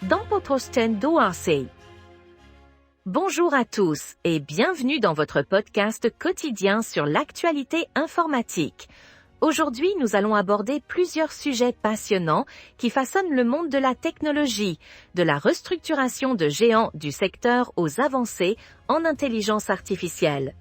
dans Podcasten.ac. Bonjour à tous et bienvenue dans votre podcast quotidien sur l'actualité informatique. Aujourd'hui, nous allons aborder plusieurs sujets passionnants qui façonnent le monde de la technologie, de la restructuration de géants du secteur aux avancées en intelligence artificielle.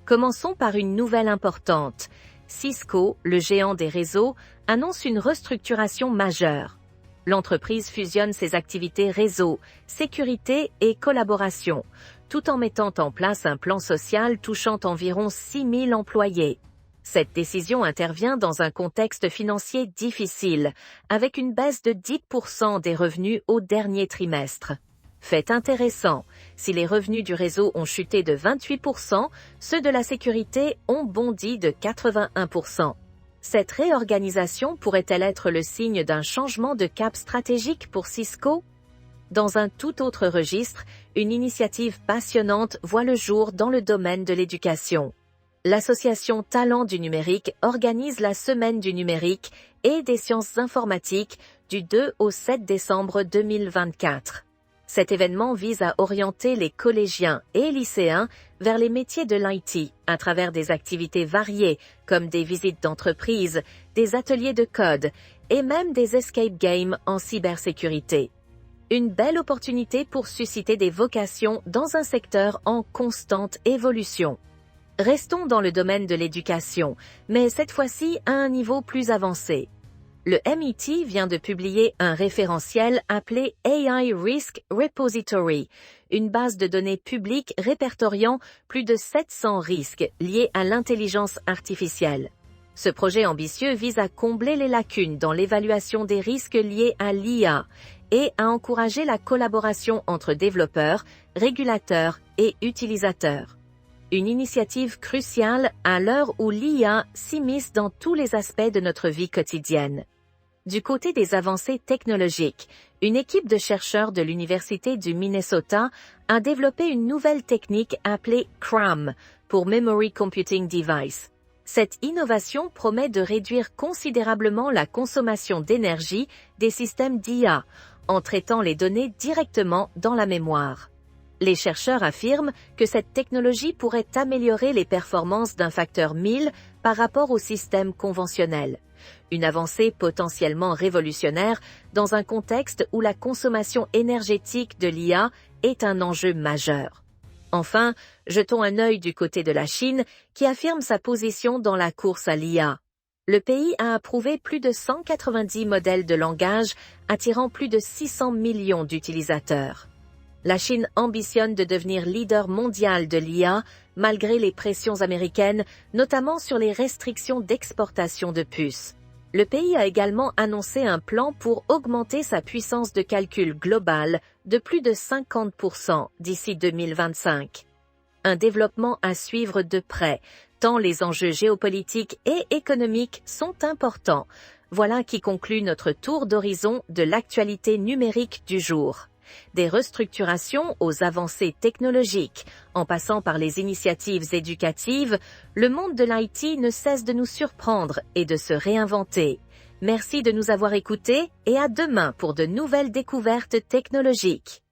Commençons par une nouvelle importante. Cisco, le géant des réseaux, annonce une restructuration majeure. L'entreprise fusionne ses activités réseau, sécurité et collaboration, tout en mettant en place un plan social touchant environ 6 000 employés. Cette décision intervient dans un contexte financier difficile, avec une baisse de 10% des revenus au dernier trimestre. Fait intéressant, si les revenus du réseau ont chuté de 28%, ceux de la sécurité ont bondi de 81%. Cette réorganisation pourrait-elle être le signe d'un changement de cap stratégique pour Cisco? Dans un tout autre registre, une initiative passionnante voit le jour dans le domaine de l'éducation. L'association Talents du numérique organise la Semaine du numérique et des sciences informatiques du 2 au 7 décembre 2024. Cet événement vise à orienter les collégiens et lycéens vers les métiers de l'IT à travers des activités variées comme des visites d'entreprise, des ateliers de code et même des escape games en cybersécurité. Une belle opportunité pour susciter des vocations dans un secteur en constante évolution. Restons dans le domaine de l'éducation, mais cette fois-ci à un niveau plus avancé. Le MIT vient de publier un référentiel appelé AI Risk Repository, une base de données publique répertoriant plus de 700 risques liés à l'intelligence artificielle. Ce projet ambitieux vise à combler les lacunes dans l'évaluation des risques liés à l'IA et à encourager la collaboration entre développeurs, régulateurs et utilisateurs. Une initiative cruciale à l'heure où l'IA s'immisce dans tous les aspects de notre vie quotidienne. Du côté des avancées technologiques, une équipe de chercheurs de l'Université du Minnesota a développé une nouvelle technique appelée CRAM pour Memory Computing Device. Cette innovation promet de réduire considérablement la consommation d'énergie des systèmes d'IA en traitant les données directement dans la mémoire. Les chercheurs affirment que cette technologie pourrait améliorer les performances d'un facteur 1000 par rapport au système conventionnel. Une avancée potentiellement révolutionnaire dans un contexte où la consommation énergétique de l'IA est un enjeu majeur. Enfin, jetons un œil du côté de la Chine qui affirme sa position dans la course à l'IA. Le pays a approuvé plus de 190 modèles de langage attirant plus de 600 millions d'utilisateurs. La Chine ambitionne de devenir leader mondial de l'IA malgré les pressions américaines, notamment sur les restrictions d'exportation de puces. Le pays a également annoncé un plan pour augmenter sa puissance de calcul globale de plus de 50% d'ici 2025. Un développement à suivre de près, tant les enjeux géopolitiques et économiques sont importants. Voilà qui conclut notre tour d'horizon de l'actualité numérique du jour. Des restructurations aux avancées technologiques, en passant par les initiatives éducatives, le monde de l'IT ne cesse de nous surprendre et de se réinventer. Merci de nous avoir écoutés et à demain pour de nouvelles découvertes technologiques.